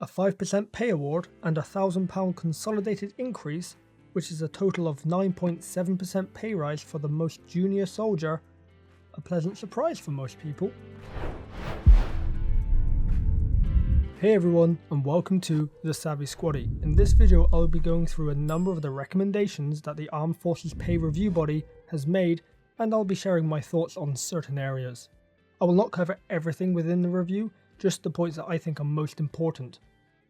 A 5% pay award and a £1,000 consolidated increase, which is a total of 9.7% pay rise for the most junior soldier, a pleasant surprise for most people. Hey everyone, and welcome to The Savvy Squaddy. In this video I'll be going through a number of the recommendations that the Armed Forces Pay Review Body has made, and I'll be sharing my thoughts on certain areas. I will not cover everything within the review, just the points that I think are most important.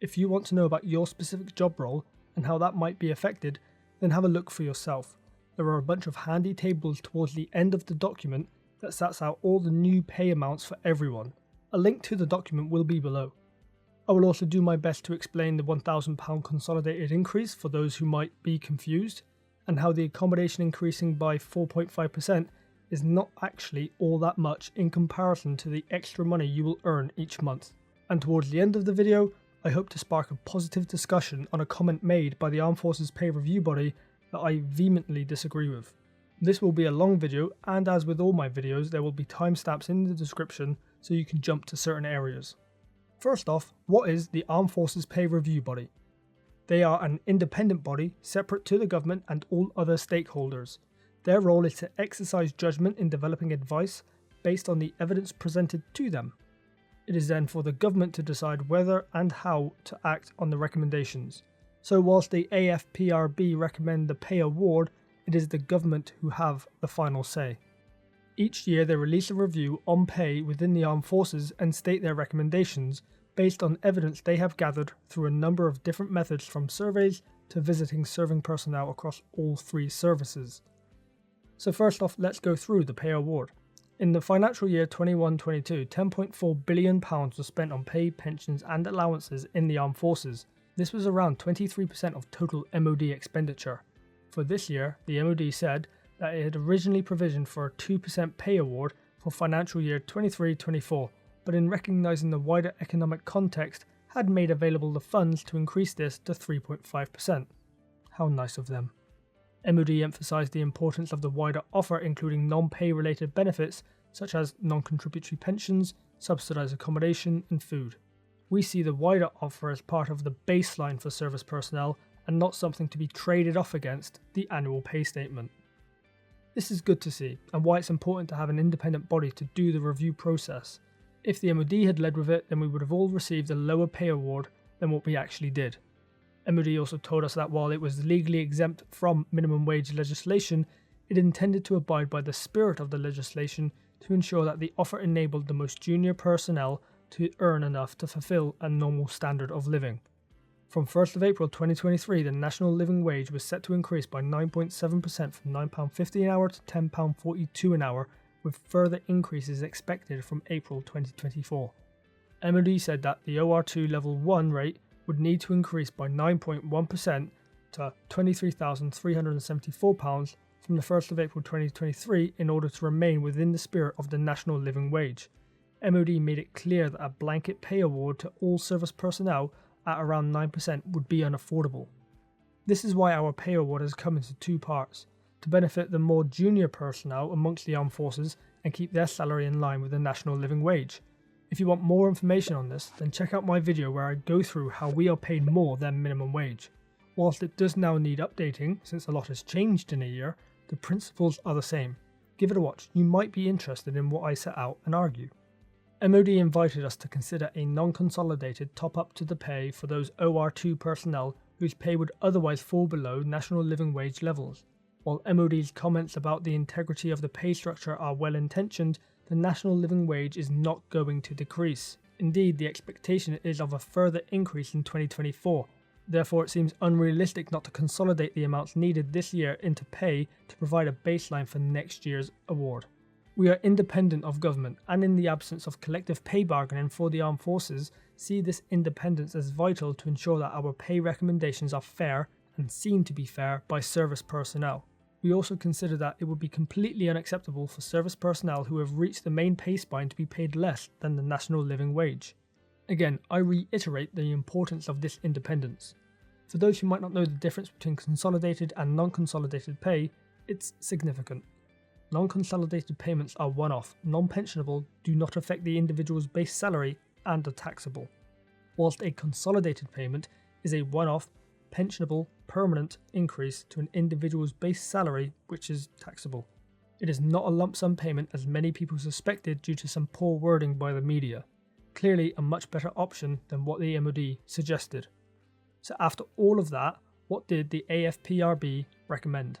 If you want to know about your specific job role and how that might be affected, then have a look for yourself. There are a bunch of handy tables towards the end of the document that sets out all the new pay amounts for everyone. A link to the document will be below. I will also do my best to explain the £1,000 consolidated increase for those who might be confused, and how the accommodation increasing by 4.5% is not actually all that much in comparison to the extra money you will earn each month. And towards the end of the video, I hope to spark a positive discussion on a comment made by the Armed Forces Pay Review Body that I vehemently disagree with. This will be a long video, and as with all my videos, there will be timestamps in the description so you can jump to certain areas. First off, what is the Armed Forces Pay Review Body? They are an independent body separate to the government and all other stakeholders. Their role is to exercise judgment in developing advice based on the evidence presented to them. It is then for the government to decide whether and how to act on the recommendations. So whilst the AFPRB recommend the pay award, it is the government who have the final say. Each year they release a review on pay within the armed forces and state their recommendations based on evidence they have gathered through a number of different methods, from surveys to visiting serving personnel across all three services. So first off, let's go through the pay award. In the financial year 21-22, £10.4 billion was spent on pay, pensions and allowances in the armed forces. This was around 23% of total MOD expenditure. For this year, the MOD said that it had originally provisioned for a 2% pay award for financial year 23-24, but in recognising the wider economic context, had made available the funds to increase this to 3.5%. How nice of them. MOD emphasised the importance of the wider offer, including non-pay related benefits such as non-contributory pensions, subsidised accommodation and food. We see the wider offer as part of the baseline for service personnel and not something to be traded off against the annual pay statement. This is good to see, and why it's important to have an independent body to do the review process. If the MOD had led with it, then we would have all received a lower pay award than what we actually did. MOD also told us that while it was legally exempt from minimum wage legislation, it intended to abide by the spirit of the legislation to ensure that the offer enabled the most junior personnel to earn enough to fulfill a normal standard of living. From 1st of April 2023, the national living wage was set to increase by 9.7% from £9.50 an hour to £10.42 an hour, with further increases expected from April 2024. MOD said that the OR2 Level 1 rate would need to increase by 9.1% to £23,374 from the 1st of April 2023 in order to remain within the spirit of the national living wage. MOD made it clear that a blanket pay award to all service personnel at around 9% would be unaffordable. This is why our pay award has come into two parts, to benefit the more junior personnel amongst the armed forces and keep their salary in line with the national living wage. If you want more information on this, then check out my video where I go through how we are paid more than minimum wage. Whilst it does now need updating, since a lot has changed in a year, the principles are the same. Give it a watch, you might be interested in what I set out and argue. MOD invited us to consider a non-consolidated top-up to the pay for those OR2 personnel whose pay would otherwise fall below national living wage levels. While MOD's comments about the integrity of the pay structure are well-intentioned, the national living wage is not going to decrease. Indeed, the expectation is of a further increase in 2024. Therefore, it seems unrealistic not to consolidate the amounts needed this year into pay to provide a baseline for next year's award. We are independent of government, and in the absence of collective pay bargaining for the armed forces, see this independence as vital to ensure that our pay recommendations are fair and seen to be fair by service personnel. We also consider that it would be completely unacceptable for service personnel who have reached the main pay spine to be paid less than the national living wage. Again, I reiterate the importance of this independence. For those who might not know the difference between consolidated and non-consolidated pay, it's significant. Non-consolidated payments are one-off, non-pensionable, do not affect the individual's base salary, and are taxable. whilst a consolidated payment is a one-off, pensionable, permanent increase to an individual's base salary which is taxable. It is not a lump sum payment as many people suspected due to some poor wording by the media. Clearly a much better option than what the MOD suggested. So after all of that, what did the AFPRB recommend?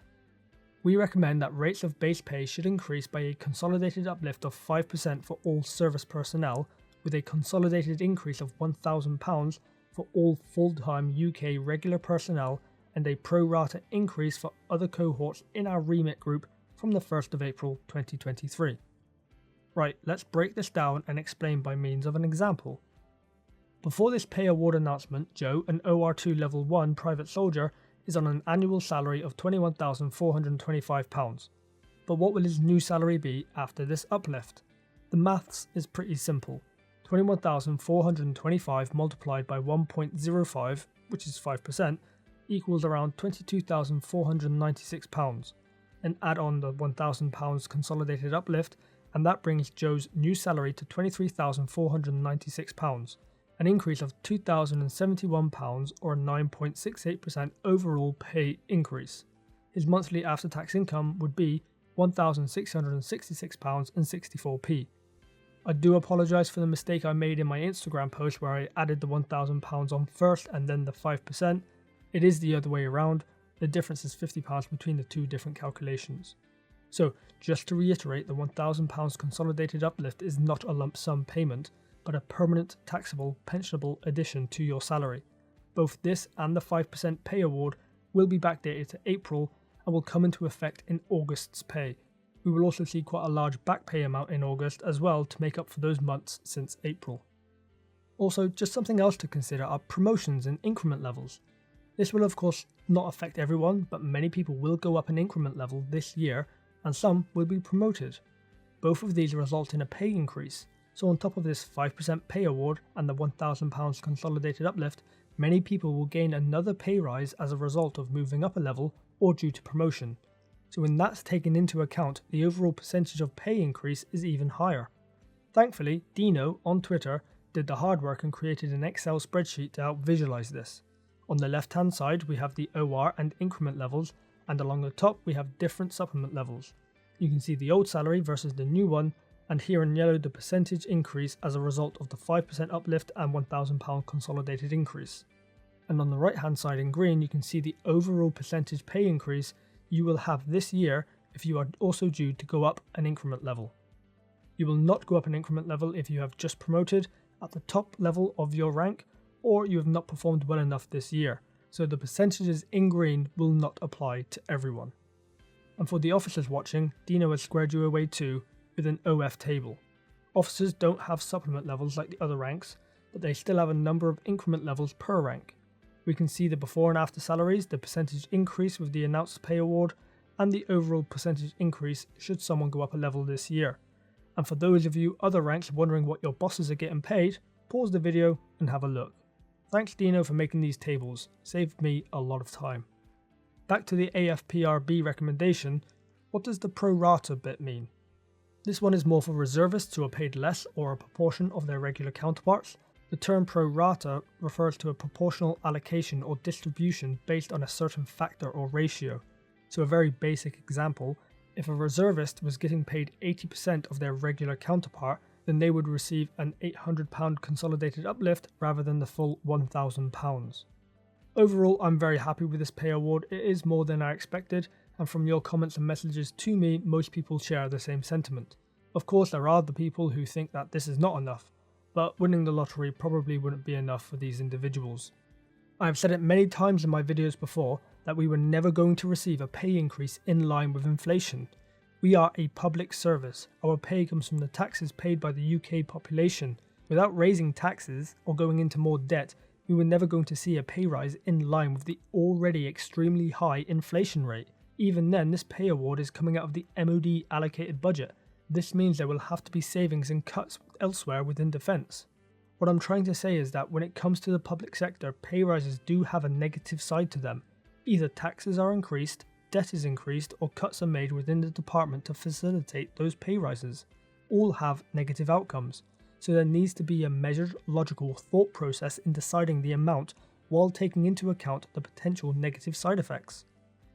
We recommend that rates of base pay should increase by a consolidated uplift of 5% for all service personnel, with a consolidated increase of £1,000 for all full-time UK regular personnel and a pro-rata increase for other cohorts in our remit group from the 1st of April 2023. Right, let's break this down and explain by means of an example. Before this pay award announcement, Joe, an OR2 Level 1 private soldier, is on an annual salary of £21,425. But what will his new salary be after this uplift? The maths is pretty simple. 21,425 multiplied by 1.05, which is 5%, equals around £22,496. And add on the £1,000 consolidated uplift, and that brings Joe's new salary to £23,496, an increase of £2,071 or a 9.68% overall pay increase. His monthly after-tax income would be £1,666.64. I do apologise for the mistake I made in my Instagram post where I added the £1,000 on first and then the 5%. It is the other way around. The difference is £50 between the two different calculations. So, just to reiterate, the £1,000 consolidated uplift is not a lump sum payment, but a permanent taxable pensionable addition to your salary. Both this and the 5% pay award will be backdated to April and will come into effect in August's pay. We will also see quite a large back pay amount in August as well to make up for those months since April. Also, just something else to consider are promotions and increment levels. This will of course not affect everyone, but many people will go up an increment level this year and some will be promoted. Both of these result in a pay increase, so on top of this 5% pay award and the £1,000 consolidated uplift, many people will gain another pay rise as a result of moving up a level or due to promotion. So when that's taken into account, the overall percentage of pay increase is even higher. Thankfully, Deano on Twitter did the hard work and created an Excel spreadsheet to help visualize this. On the left hand side we have the OR and increment levels, and along the top we have different supplement levels. You can see the old salary versus the new one, and here in yellow the percentage increase as a result of the 5% uplift and £1,000 consolidated increase. And on the right hand side in green you can see the overall percentage pay increase you will have this year if you are also due to go up an increment level. You will not go up an increment level if you have just promoted at the top level of your rank or you have not performed well enough this year, so the percentages in green will not apply to everyone. And for the officers watching, Deano has squared you away too with an OF table. Officers don't have supplement levels like the other ranks, but they still have a number of increment levels per rank. We can see the before and after salaries, the percentage increase with the announced pay award, and the overall percentage increase should someone go up a level this year. And for those of you other ranks wondering what your bosses are getting paid, pause the video and have a look. Thanks Deano for making these tables, saved me a lot of time. Back to the AFPRB recommendation, what does the pro-rata bit mean? This one is more for reservists who are paid less or a proportion of their regular counterparts. The term pro-rata refers to a proportional allocation or distribution based on a certain factor or ratio. So a very basic example, if a reservist was getting paid 80% of their regular counterpart, then they would receive an £800 consolidated uplift rather than the full £1,000. Overall, I'm very happy with this pay award. It is more than I expected, and from your comments and messages to me, most people share the same sentiment. Of course, there are the people who think that this is not enough, but winning the lottery probably wouldn't be enough for these individuals. I have said it many times in my videos before that we were never going to receive a pay increase in line with inflation. We are a public service. Our pay comes from the taxes paid by the UK population. Without raising taxes or going into more debt, we were never going to see a pay rise in line with the already extremely high inflation rate. Even then, this pay award is coming out of the MOD allocated budget. This means there will have to be savings and cuts elsewhere within defence. What I'm trying to say is that when it comes to the public sector, pay rises do have a negative side to them. Either taxes are increased, debt is increased, or cuts are made within the department to facilitate those pay rises. All have negative outcomes. so there needs to be a measured, logical thought process in deciding the amount while taking into account the potential negative side effects.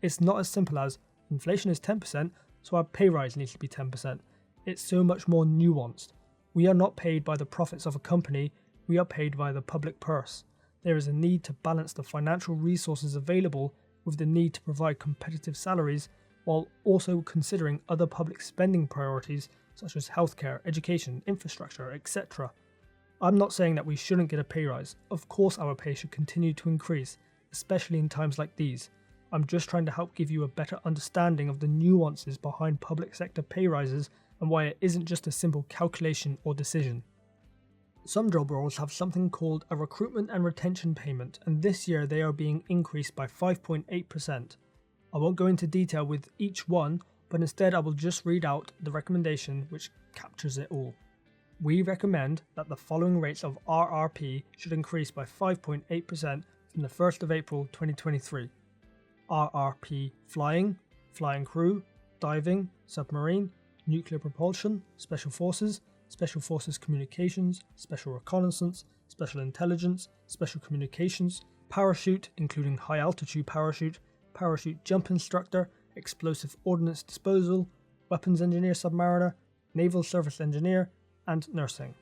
It's not as simple as inflation is 10%, so our pay rise needs to be 10%. It's so much more nuanced. We are not paid by the profits of a company, we are paid by the public purse. There is a need to balance the financial resources available with the need to provide competitive salaries while also considering other public spending priorities such as healthcare, education, infrastructure, etc. I'm not saying that we shouldn't get a pay rise. Of course our pay should continue to increase, especially in times like these. I'm just trying to help give you a better understanding of the nuances behind public sector pay rises and why it isn't just a simple calculation or decision. Some job roles have something called a recruitment and retention payment, and this year they are being increased by 5.8%. I won't go into detail with each one, but instead I will just read out the recommendation which captures it all. We recommend that the following rates of RRP should increase by 5.8% from the 1st of April 2023. RRP flying, flying crew, diving, submarine, nuclear propulsion, special forces communications, special reconnaissance, special intelligence, special communications, parachute including high altitude parachute jump instructor, explosive ordnance disposal, weapons engineer submariner, naval service engineer, and nursing.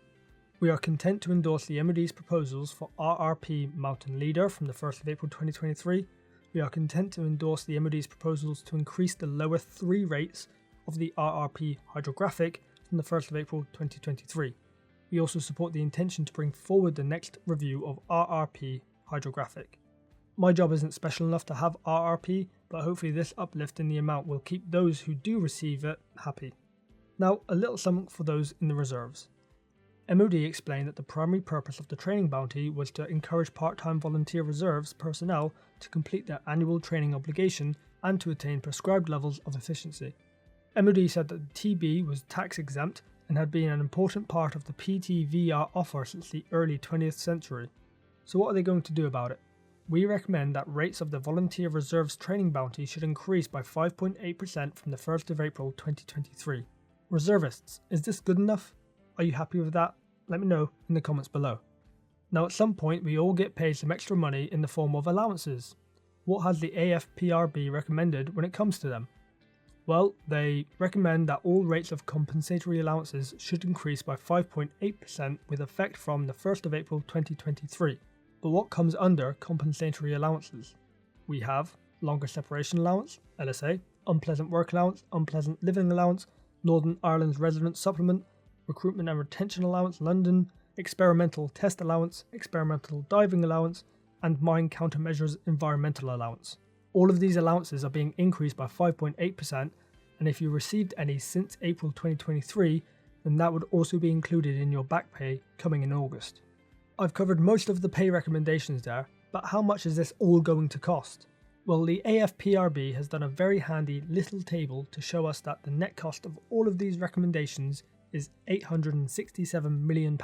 We are content to endorse the MOD's proposals for RRP Mountain Leader from the 1st of April 2023. We are content to endorse the MOD's proposals to increase the lower 3 rates of the RRP Hydrographic from the 1st of April 2023. We also support the intention to bring forward the next review of RRP Hydrographic. My job isn't special enough to have RRP, but hopefully this uplift in the amount will keep those who do receive it happy. Now, a little something for those in the reserves. MOD explained that the primary purpose of the training bounty was to encourage part-time volunteer reserves personnel to complete their annual training obligation and to attain prescribed levels of efficiency. MOD said that the TB was tax exempt and had been an important part of the PTVR offer since the early 20th century. So what are they going to do about it? We recommend that rates of the Volunteer Reserves Training Bounty should increase by 5.8% from the 1st of April 2023. Reservists, is this good enough? Are you happy with that? Let me know in the comments below. Now at some point we all get paid some extra money in the form of allowances. What has the AFPRB recommended when it comes to them? Well, they recommend that all rates of compensatory allowances should increase by 5.8% with effect from the 1st of April 2023. But what comes under compensatory allowances? We have longer separation allowance, LSA, unpleasant work allowance, unpleasant living allowance, Northern Ireland's residence supplement, recruitment and retention allowance, London, experimental test allowance, experimental diving allowance, and mine countermeasures environmental allowance. All of these allowances are being increased by 5.8%, and if you received any since April 2023, then that would also be included in your back pay coming in August. I've covered most of the pay recommendations there, but how much is this all going to cost? Well, the AFPRB has done a very handy little table to show us that the net cost of all of these recommendations is £867 million.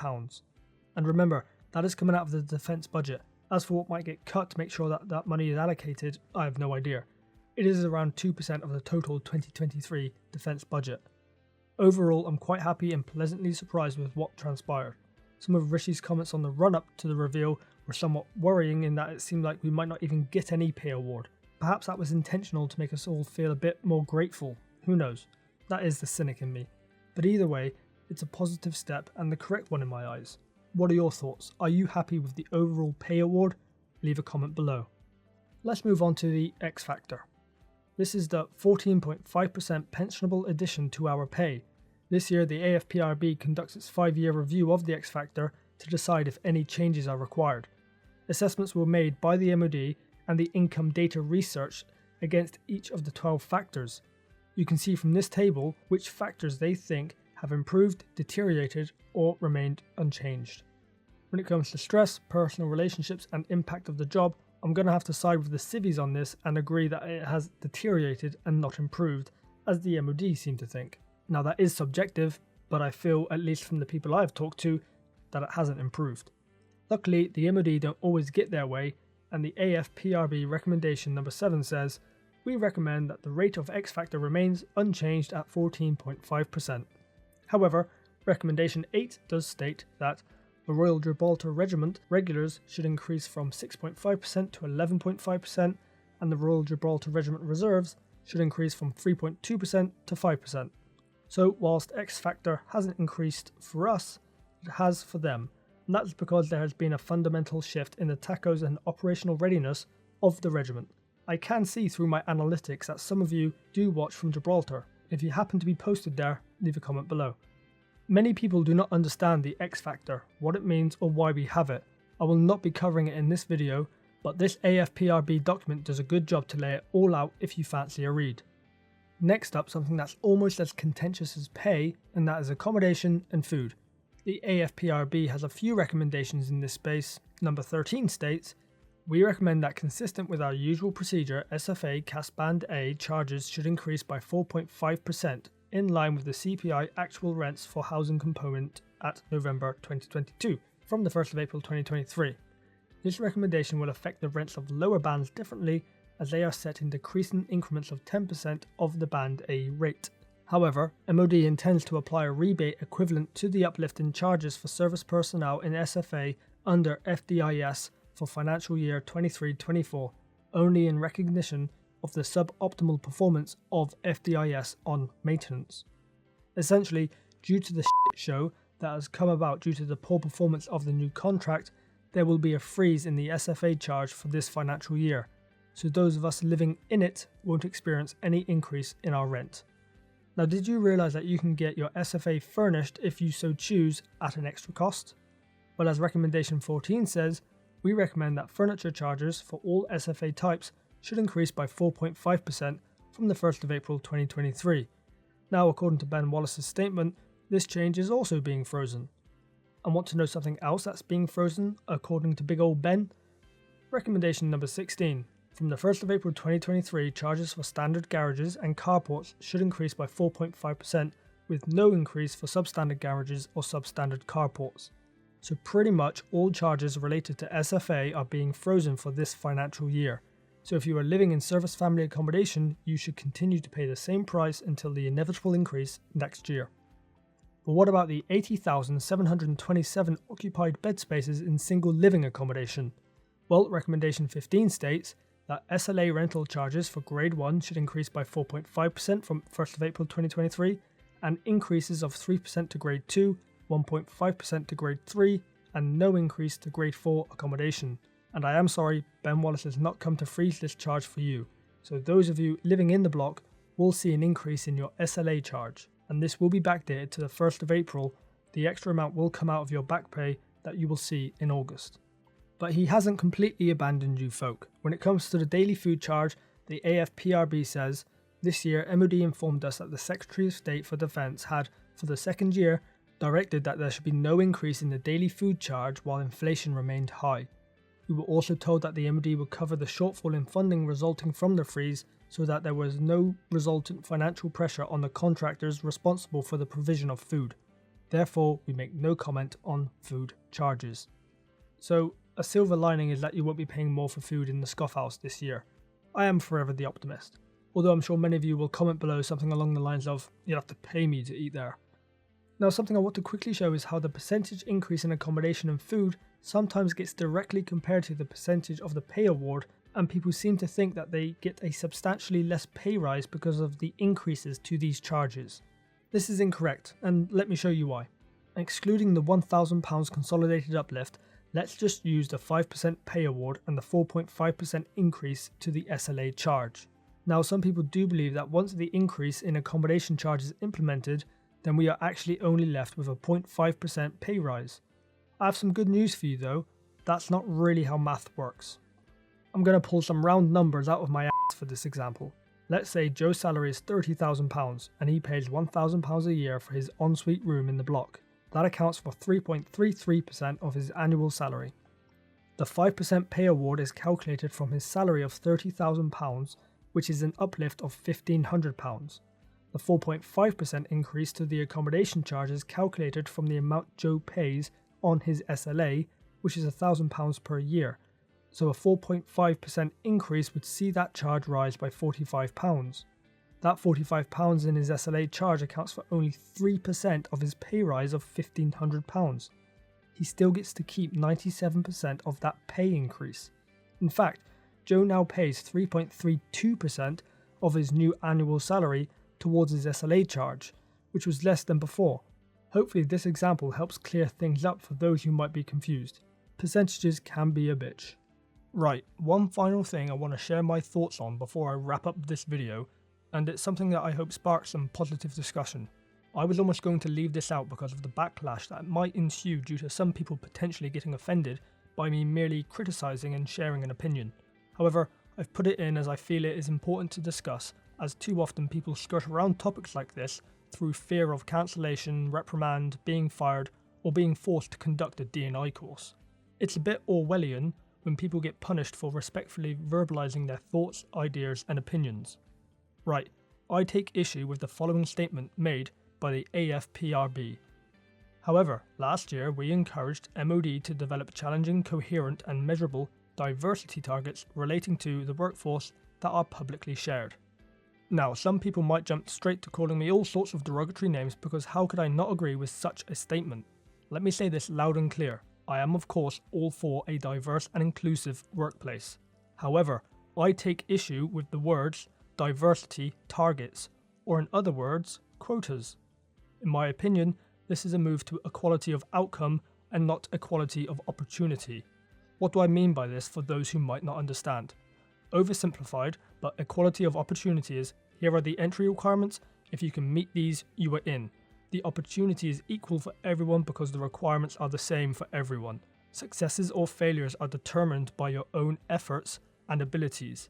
And remember, that is coming out of the defence budget. As for what might get cut to make sure that that money is allocated, I have no idea. It is around 2% of the total 2023 defence budget. Overall, I'm quite happy and pleasantly surprised with what transpired. Some of Rishi's comments on the run-up to the reveal were somewhat worrying in that it seemed like we might not even get any pay award. Perhaps that was intentional to make us all feel a bit more grateful. Who knows? That is the cynic in me. But either way, it's a positive step and the correct one in my eyes. What are your thoughts? Are you happy with the overall pay award? Leave a comment below. Let's move on to the X Factor. This is the 14.5% pensionable addition to our pay. This year, the AFPRB conducts its 5-year review of the X Factor to decide if any changes are required. Assessments were made by the MOD and the income data research against each of the 12 factors. You can see from this table which factors they think have improved, deteriorated, or remained unchanged. When it comes to stress, personal relationships, and impact of the job, I'm going to have to side with the civvies on this and agree that it has deteriorated and not improved, as the MOD seem to think. Now that is subjective, but I feel, at least from the people I've talked to, that it hasn't improved. Luckily, the MOD don't always get their way, and the AFPRB recommendation number 7 says, we recommend that the rate of X Factor remains unchanged at 14.5%. However, Recommendation 8 does state that the Royal Gibraltar Regiment regulars should increase from 6.5% to 11.5%, and the Royal Gibraltar Regiment Reserves should increase from 3.2% to 5%. So whilst X Factor hasn't increased for us, it has for them, and that's because there has been a fundamental shift in the tacos and operational readiness of the regiment. I can see through my analytics that some of you do watch from Gibraltar. If you happen to be posted there, leave a comment below. Many people do not understand the X Factor, what it means or why we have it. I will not be covering it in this video, but this AFPRB document does a good job to lay it all out if you fancy a read. Next up, something that's almost as contentious as pay, and that is accommodation and food. The AFPRB has a few recommendations in this space. Number 13 states, we recommend that consistent with our usual procedure, SFA CAS Band A charges should increase by 4.5%, in line with the CPI actual rents for housing component at November 2022, from the 1st of April 2023. This recommendation will affect the rents of lower bands differently, as they are set in decreasing increments of 10% of the Band A rate. However, MOD intends to apply a rebate equivalent to the uplift in charges for service personnel in SFA under FDIS for financial year 23-24, only in recognition of the suboptimal performance of FDIS on maintenance. Essentially, due to the shit show that has come about due to the poor performance of the new contract, there will be a freeze in the SFA charge for this financial year, so those of us living in it won't experience any increase in our rent. Now, did you realise that you can get your SFA furnished if you so choose at an extra cost? Well, as recommendation 14 says, we recommend that furniture charges for all SFA types should increase by 4.5% from the 1st of April 2023. Now, according to Ben Wallace's statement, this change is also being frozen. And want to know something else that's being frozen, according to big old Ben? Recommendation number 16. From the 1st of April 2023, charges for standard garages and carports should increase by 4.5%, with no increase for substandard garages or substandard carports. So pretty much all charges related to SFA are being frozen for this financial year. So if you are living in service family accommodation, you should continue to pay the same price until the inevitable increase next year. But what about the 80,727 occupied bed spaces in single living accommodation? Well, recommendation 15 states that SLA rental charges for grade 1 should increase by 4.5% from 1st of April 2023, and increases of 3% to grade 2, 1.5% to grade 3, and no increase to grade 4 accommodation. And I am sorry, Ben Wallace has not come to freeze this charge for you. So those of you living in the block will see an increase in your SLA charge, and this will be backdated to the 1st of April. The extra amount will come out of your back pay that you will see in August. But he hasn't completely abandoned you folk. When it comes to the daily food charge, the AFPRB says, this year MOD informed us that the Secretary of State for Defence had, for the second year, directed that there should be no increase in the daily food charge while inflation remained high. We were also told that the MOD would cover the shortfall in funding resulting from the freeze so that there was no resultant financial pressure on the contractors responsible for the provision of food. Therefore, we make no comment on food charges. So, a silver lining is that you won't be paying more for food in the Scoff House this year. I am forever the optimist, although I'm sure many of you will comment below something along the lines of, you'll have to pay me to eat there. Now, something I want to quickly show is how the percentage increase in accommodation and food sometimes gets directly compared to the percentage of the pay award, and people seem to think that they get a substantially less pay rise because of the increases to these charges. This is incorrect, and let me show you why. Excluding the £1,000 consolidated uplift, let's just use the 5% pay award and the 4.5% increase to the SLA charge. Now, some people do believe that once the increase in accommodation charge is implemented, then we are actually only left with a 0.5% pay rise. I have some good news for you though, that's not really how math works. I'm going to pull some round numbers out of my ass for this example. Let's say Joe's salary is £30,000 and he pays £1,000 a year for his ensuite room in the block. That accounts for 3.33% of his annual salary. The 5% pay award is calculated from his salary of £30,000, which is an uplift of £1,500. The 4.5% increase to the accommodation charge is calculated from the amount Joe pays on his SLA, which is £1,000 per year. So a 4.5% increase would see that charge rise by £45. That £45 in his SLA charge accounts for only 3% of his pay rise of £1,500. He still gets to keep 97% of that pay increase. In fact, Joe now pays 3.32% of his new annual salary towards his SLA charge, which was less than before. Hopefully this example helps clear things up for those who might be confused. Percentages can be a bitch. Right, one final thing I want to share my thoughts on before I wrap up this video, and it's something that I hope sparks some positive discussion. I was almost going to leave this out because of the backlash that might ensue due to some people potentially getting offended by me merely criticising and sharing an opinion. However, I've put it in as I feel it is important to discuss, as too often people skirt around topics like this through fear of cancellation, reprimand, being fired, or being forced to conduct a D&I course. It's a bit Orwellian when people get punished for respectfully verbalising their thoughts, ideas and opinions. Right, I take issue with the following statement made by the AFPRB. However, last year we encouraged MOD to develop challenging, coherent and measurable diversity targets relating to the workforce that are publicly shared. Now, some people might jump straight to calling me all sorts of derogatory names because how could I not agree with such a statement? Let me say this loud and clear. I am of course all for a diverse and inclusive workplace. However, I take issue with the words diversity targets, or in other words, quotas. In my opinion, this is a move to equality of outcome and not equality of opportunity. What do I mean by this for those who might not understand? Oversimplified, but equality of opportunity is, here are the entry requirements, if you can meet these, you are in. The opportunity is equal for everyone because the requirements are the same for everyone. Successes or failures are determined by your own efforts and abilities.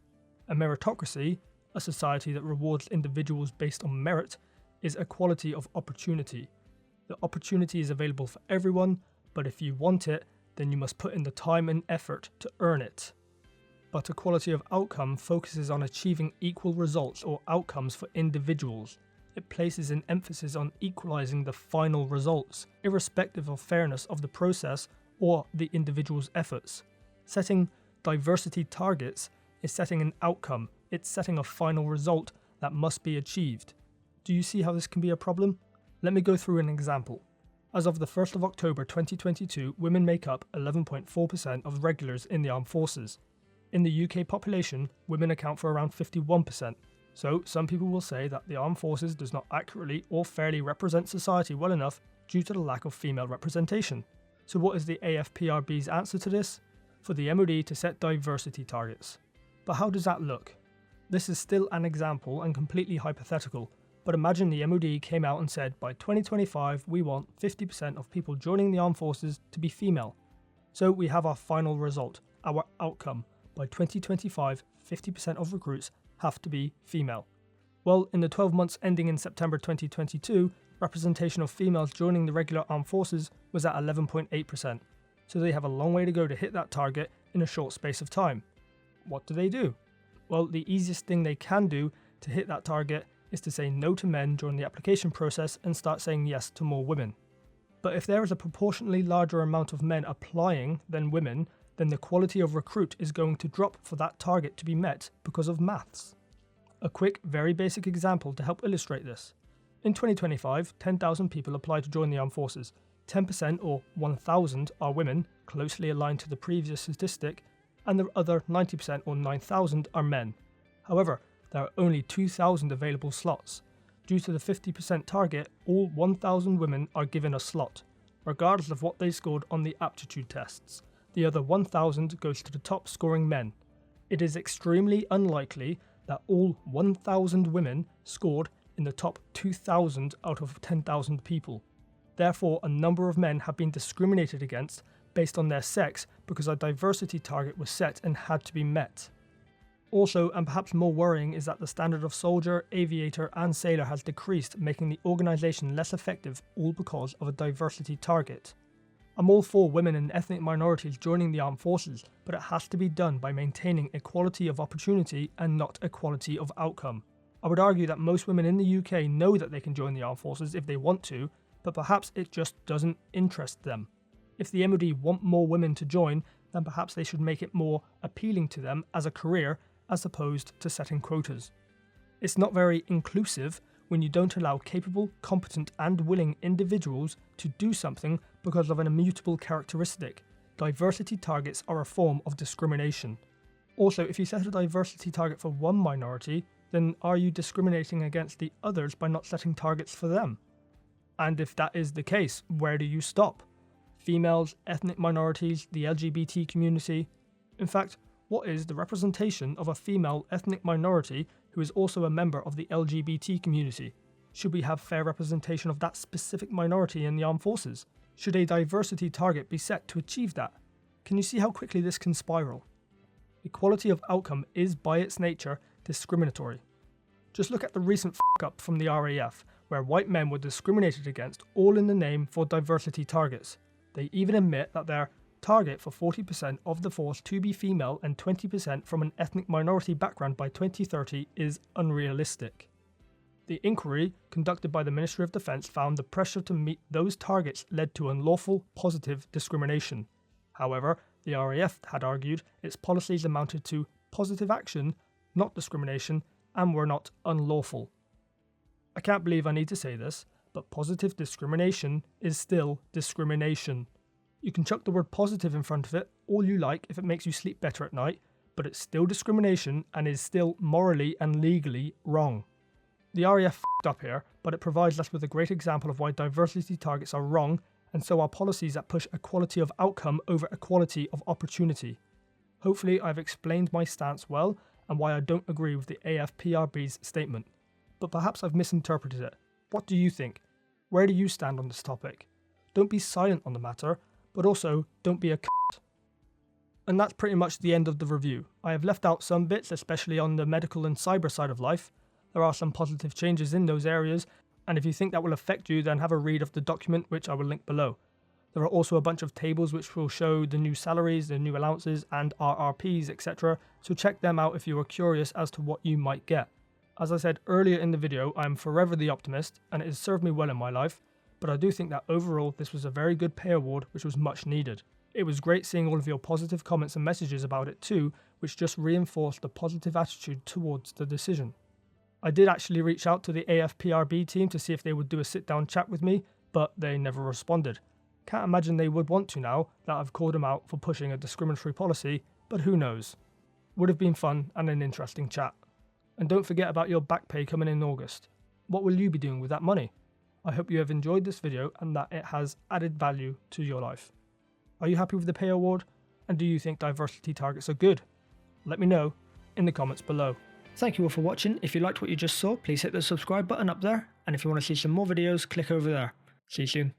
A meritocracy, a society that rewards individuals based on merit, is equality of opportunity. The opportunity is available for everyone, but if you want it, then you must put in the time and effort to earn it. But equality of outcome focuses on achieving equal results or outcomes for individuals. It places an emphasis on equalizing the final results, irrespective of fairness of the process or the individual's efforts. Setting diversity targets is setting an outcome, it's setting a final result that must be achieved. Do you see how this can be a problem? Let me go through an example. As of the 1st of October 2022, women make up 11.4% of regulars in the armed forces. In the UK population, women account for around 51%. So some people will say that the armed forces does not accurately or fairly represent society well enough due to the lack of female representation. So what is the AFPRB's answer to this? For the MOD to set diversity targets. But how does that look? This is still an example and completely hypothetical, but imagine the MOD came out and said by 2025 we want 50% of people joining the armed forces to be female. So we have our final result, our outcome. By 2025, 50% of recruits have to be female. Well, in the 12 months ending in September 2022, representation of females joining the regular armed forces was at 11.8%, so they have a long way to go to hit that target in a short space of time. What do? Well, the easiest thing they can do to hit that target is to say no to men during the application process and start saying yes to more women. But if there is a proportionally larger amount of men applying than women, then the quality of recruit is going to drop for that target to be met because of maths. A quick, very basic example to help illustrate this. In 2025, 10,000 people apply to join the armed forces. 10% or 1,000 are women, closely aligned to the previous statistic, and the other 90% or 9,000 are men. However, there are only 2,000 available slots. Due to the 50% target, all 1,000 women are given a slot, regardless of what they scored on the aptitude tests. The other 1,000 goes to the top scoring men. It is extremely unlikely that all 1,000 women scored in the top 2,000 out of 10,000 people. Therefore, a number of men have been discriminated against based on their sex because a diversity target was set and had to be met. Also, and perhaps more worrying, is that the standard of soldier, aviator and sailor has decreased, making the organisation less effective, all because of a diversity target. I'm all for women and ethnic minorities joining the armed forces, but it has to be done by maintaining equality of opportunity and not equality of outcome. I would argue that most women in the UK know that they can join the armed forces if they want to, but perhaps it just doesn't interest them. If the MOD want more women to join, then perhaps they should make it more appealing to them as a career as opposed to setting quotas. It's not very inclusive when you don't allow capable, competent and willing individuals to do something because of an immutable characteristic. Diversity targets are a form of discrimination. Also, if you set a diversity target for one minority, then are you discriminating against the others by not setting targets for them? And if that is the case, where do you stop? Females, ethnic minorities, the LGBT community? In fact, what is the representation of a female ethnic minority who is also a member of the LGBT community? Should we have fair representation of that specific minority in the armed forces? Should a diversity target be set to achieve that? Can you see how quickly this can spiral? Equality of outcome is by its nature discriminatory. Just look at the recent f*** up from the RAF, where white men were discriminated against all in the name for diversity targets. They even admit that their target for 40% of the force to be female and 20% from an ethnic minority background by 2030 is unrealistic. The inquiry conducted by the Ministry of Defence found the pressure to meet those targets led to unlawful positive discrimination. However, the RAF had argued its policies amounted to positive action, not discrimination, and were not unlawful. I can't believe I need to say this, but positive discrimination is still discrimination. You can chuck the word positive in front of it all you like if it makes you sleep better at night, but it's still discrimination and is still morally and legally wrong. The RAF f***ed up here, but it provides us with a great example of why diversity targets are wrong, and so are policies that push equality of outcome over equality of opportunity. Hopefully I've explained my stance well and why I don't agree with the AFPRB's statement, but perhaps I've misinterpreted it. What do you think? Where do you stand on this topic? Don't be silent on the matter, but also don't be a c***. And that's pretty much the end of the review. I have left out some bits, especially on the medical and cyber side of life. There are some positive changes in those areas, and if you think that will affect you, then have a read of the document, which I will link below. There are also a bunch of tables which will show the new salaries, the new allowances, and RRPs, etc. So check them out if you are curious as to what you might get. As I said earlier in the video, I am forever the optimist, and it has served me well in my life, but I do think that overall this was a very good pay award which was much needed. It was great seeing all of your positive comments and messages about it too, which just reinforced the positive attitude towards the decision. I did actually reach out to the AFPRB team to see if they would do a sit-down chat with me, but they never responded. Can't imagine they would want to now that I've called them out for pushing a discriminatory policy, but who knows. Would have been fun and an interesting chat. And don't forget about your back pay coming in August. What will you be doing with that money? I hope you have enjoyed this video and that it has added value to your life. Are you happy with the pay award? And do you think diversity targets are good? Let me know in the comments below. Thank you all for watching. If you liked what you just saw, please hit the subscribe button up there. And if you want to see some more videos, click over there. See you soon.